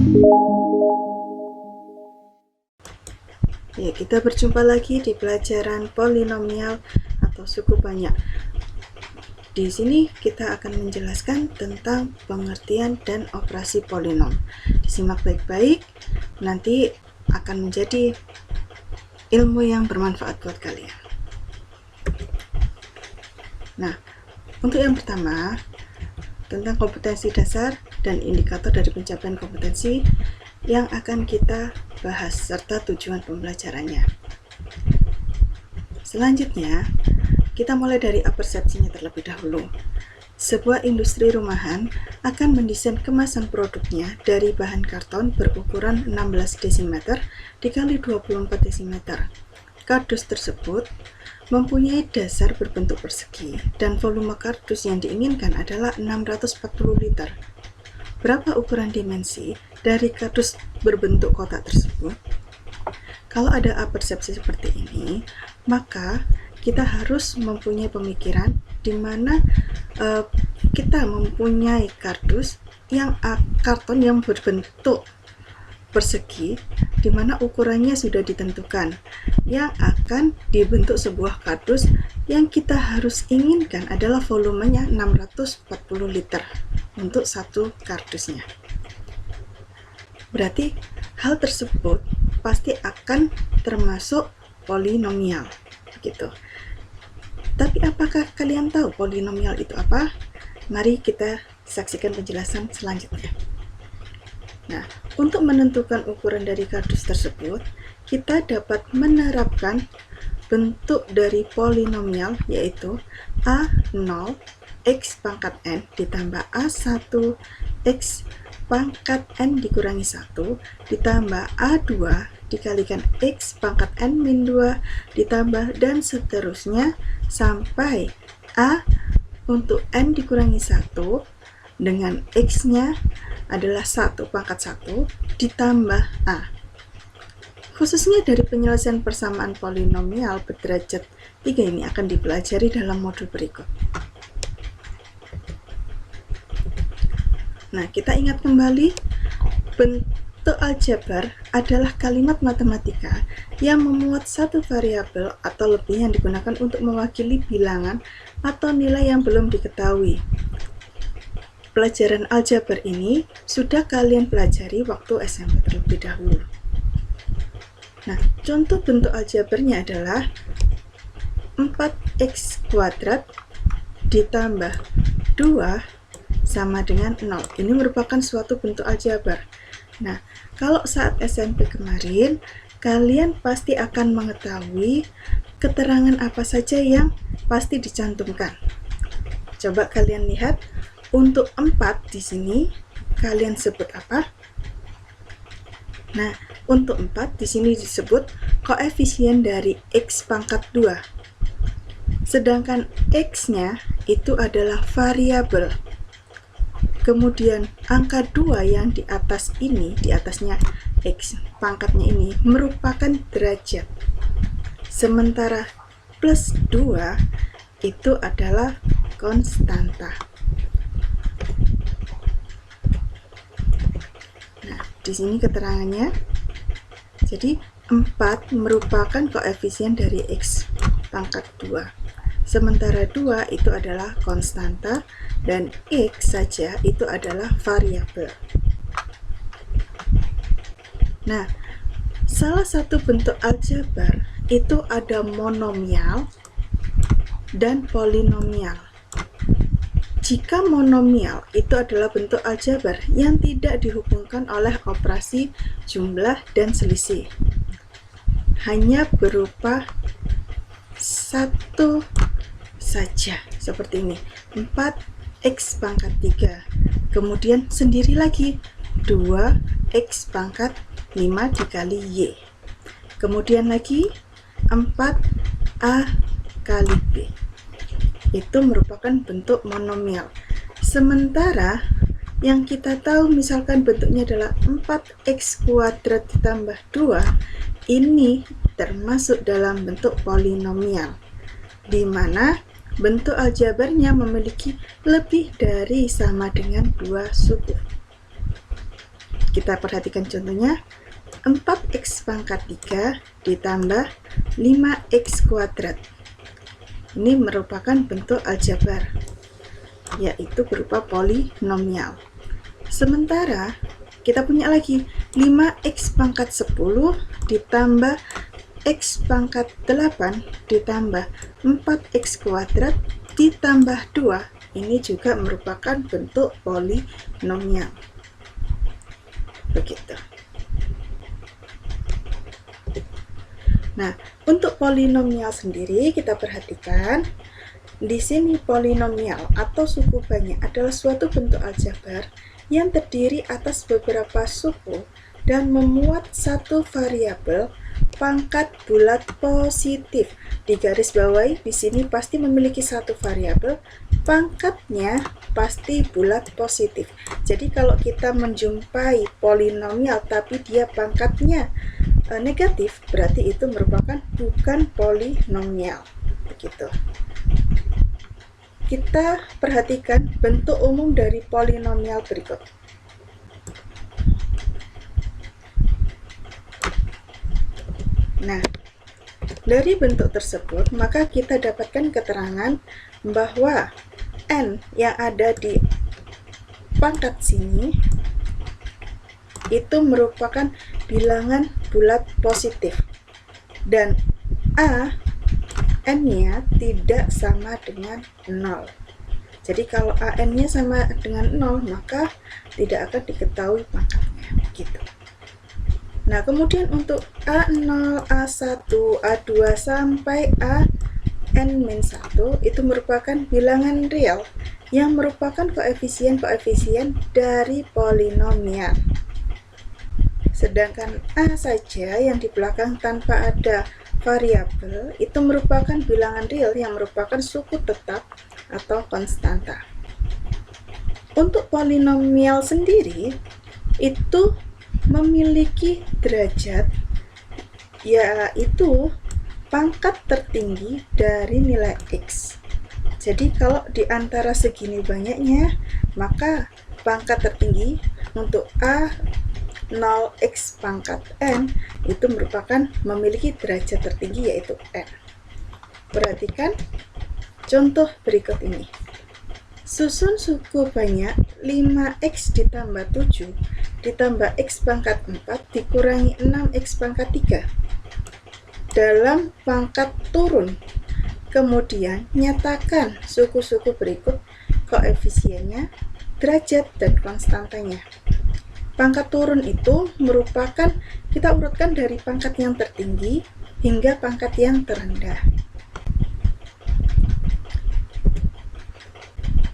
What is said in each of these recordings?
Ya, kita berjumpa lagi di pelajaran polinomial atau suku banyak. Di sini kita akan menjelaskan tentang pengertian dan operasi polinom. Disimak baik-baik, nanti akan menjadi ilmu yang bermanfaat buat kalian. Nah, untuk yang pertama, tentang kompetensi dasar dan indikator dari pencapaian kompetensi yang akan kita bahas serta tujuan pembelajarannya. Selanjutnya, kita mulai dari apersepsinya terlebih dahulu. Sebuah industri rumahan akan mendesain kemasan produknya dari bahan karton berukuran 16 desimeter dikali 24 desimeter. Kardus tersebut mempunyai dasar berbentuk persegi dan volume kardus yang diinginkan adalah 640 liter. Berapa ukuran dimensi dari kardus berbentuk kotak tersebut? Kalau ada apersepsi seperti ini, maka kita harus mempunyai pemikiran di mana kita mempunyai karton yang berbentuk persegi, di mana ukurannya sudah ditentukan, yang akan dibentuk sebuah kardus yang kita harus inginkan adalah volumenya 640 liter untuk satu kardusnya. Berarti hal tersebut pasti akan termasuk polinomial, gitu. Tapi apakah kalian tahu polinomial itu apa? Mari kita saksikan penjelasan selanjutnya. Nah, untuk menentukan ukuran dari kardus tersebut, kita dapat menerapkan bentuk dari polinomial, yaitu A0 X pangkat N ditambah A1 X pangkat N dikurangi 1 ditambah A2 dikalikan X pangkat N min 2 ditambah dan seterusnya sampai A untuk N dikurangi 1 dengan X-nya adalah 1 pangkat 1 ditambah A. Khususnya dari penyelesaian persamaan polinomial berderajat 3 ini akan dipelajari dalam modul berikut. Nah, kita ingat kembali, bentuk aljabar adalah kalimat matematika yang memuat satu variabel atau lebih yang digunakan untuk mewakili bilangan atau nilai yang belum diketahui. Pelajaran aljabar ini sudah kalian pelajari waktu SMP terlebih dahulu. Nah, contoh bentuk aljabarnya adalah 4x kuadrat ditambah 2 sama dengan 0. Ini merupakan suatu bentuk aljabar. Nah, kalau saat SMP kemarin, kalian pasti akan mengetahui keterangan apa saja yang pasti dicantumkan. Coba kalian lihat, untuk 4 di sini, kalian sebut apa? Nah, untuk 4 di sini disebut koefisien dari X pangkat 2. Sedangkan X-nya itu adalah variabel. Kemudian angka 2 yang di atas ini, di atasnya X pangkatnya ini merupakan derajat. Sementara plus 2 itu adalah konstanta. Nah, di sini keterangannya. Jadi 4 merupakan koefisien dari X pangkat 2. Sementara 2 itu adalah konstanta dan X saja itu adalah variabel. Nah, salah satu bentuk aljabar itu ada monomial dan polinomial. Jika monomial itu adalah bentuk aljabar yang tidak dihubungkan oleh operasi jumlah dan selisih, hanya berupa satu saja, seperti ini, 4x pangkat 3, kemudian sendiri lagi 2x pangkat 5 dikali Y, kemudian lagi 4A kali B. Itu merupakan bentuk monomial. Sementara yang kita tahu misalkan bentuknya adalah 4x kuadrat ditambah 2, ini termasuk dalam bentuk polinomial, di mana bentuk aljabarnya memiliki lebih dari sama dengan 2 suku. Kita perhatikan contohnya, 4x pangkat 3 ditambah 5x kuadrat. Ini merupakan bentuk aljabar, yaitu berupa polinomial. Sementara kita punya lagi 5x pangkat 10 ditambah x pangkat 8 ditambah 4x kuadrat ditambah 2. Ini juga merupakan bentuk polinomial. Begitu. Nah, untuk polinomial sendiri kita perhatikan di sini polinomial atau suku banyak adalah suatu bentuk aljabar yang terdiri atas beberapa suku dan memuat satu variabel pangkat bulat positif. Di garis bawahi di sini pasti memiliki satu variabel, pangkatnya pasti bulat positif. Jadi kalau kita menjumpai polinomial tapi dia pangkatnya negatif, berarti itu merupakan bukan polinomial. Begitu. Kita perhatikan bentuk umum dari polinomial berikut. Nah, dari bentuk tersebut, maka kita dapatkan keterangan bahwa n yang ada di pangkat sini itu merupakan bilangan bulat positif. Dan n-nya tidak sama dengan 0. Jadi kalau an-nya sama dengan 0, maka tidak akan diketahui pangkatnya. Gitu. Nah, kemudian untuk A0, A1, A2 sampai An-1 itu merupakan bilangan real yang merupakan koefisien-koefisien dari polinomial. Sedangkan A saja yang di belakang tanpa ada variabel itu merupakan bilangan real yang merupakan suku tetap atau konstanta. Untuk polinomial sendiri itu memiliki derajat, yaitu pangkat tertinggi dari nilai x. Jadi kalau di antara segini banyaknya, maka pangkat tertinggi untuk A0x pangkat n itu merupakan memiliki derajat tertinggi, yaitu n. Perhatikan contoh berikut ini. Susun suku banyak 5x ditambah 7 ditambah x pangkat 4 dikurangi 6x pangkat 3 dalam pangkat turun. Kemudian nyatakan suku-suku berikut koefisiennya, derajat, dan konstantanya. Pangkat turun itu merupakan, kita urutkan dari pangkat yang tertinggi hingga pangkat yang terendah.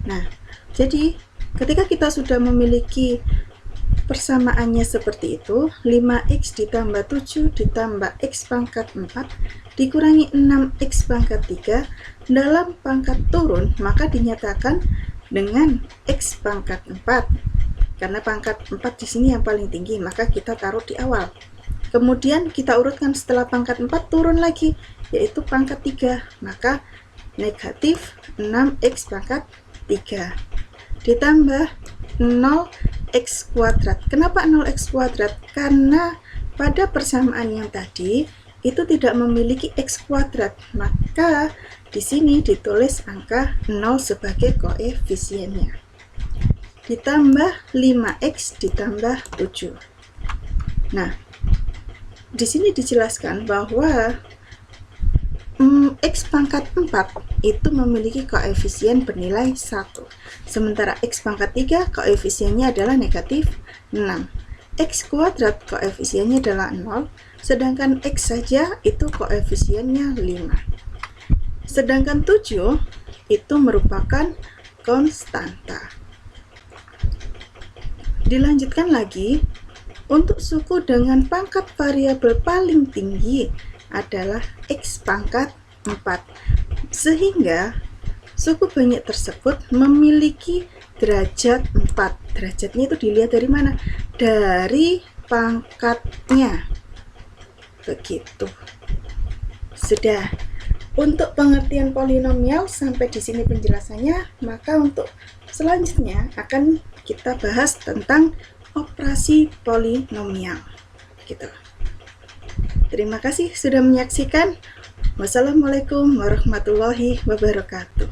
Nah, jadi ketika kita sudah memiliki persamaannya seperti itu, 5x ditambah 7 ditambah x pangkat 4 dikurangi 6x pangkat 3 dalam pangkat turun, maka dinyatakan dengan x pangkat 4. Karena pangkat 4 di sini yang paling tinggi, maka kita taruh di awal. Kemudian kita urutkan setelah pangkat 4 turun lagi, yaitu pangkat 3, maka negatif 6x pangkat 3 ditambah 0x kuadrat. Kenapa 0x kuadrat? Karena pada persamaan yang tadi itu tidak memiliki x kuadrat, maka di sini ditulis angka 0 sebagai koefisiennya. Ditambah 5x ditambah 7. Nah, di sini dijelaskan bahwa x pangkat 4 itu memiliki koefisien bernilai 1. Sementara x pangkat 3 koefisiennya adalah negatif 6. X kuadrat koefisiennya adalah 0, sedangkan x saja itu koefisiennya 5. Sedangkan 7 itu merupakan konstanta. Dilanjutkan lagi, untuk suku dengan pangkat variabel paling tinggi adalah x pangkat 4. Sehingga suku banyak tersebut memiliki derajat 4. Derajatnya itu dilihat dari mana? Dari pangkatnya. Begitu. Sudah. Untuk pengertian polinomial sampai di sini penjelasannya, maka untuk selanjutnya akan kita bahas tentang operasi polinomial. Gitu. Terima kasih sudah menyaksikan. Wassalamualaikum warahmatullahi wabarakatuh.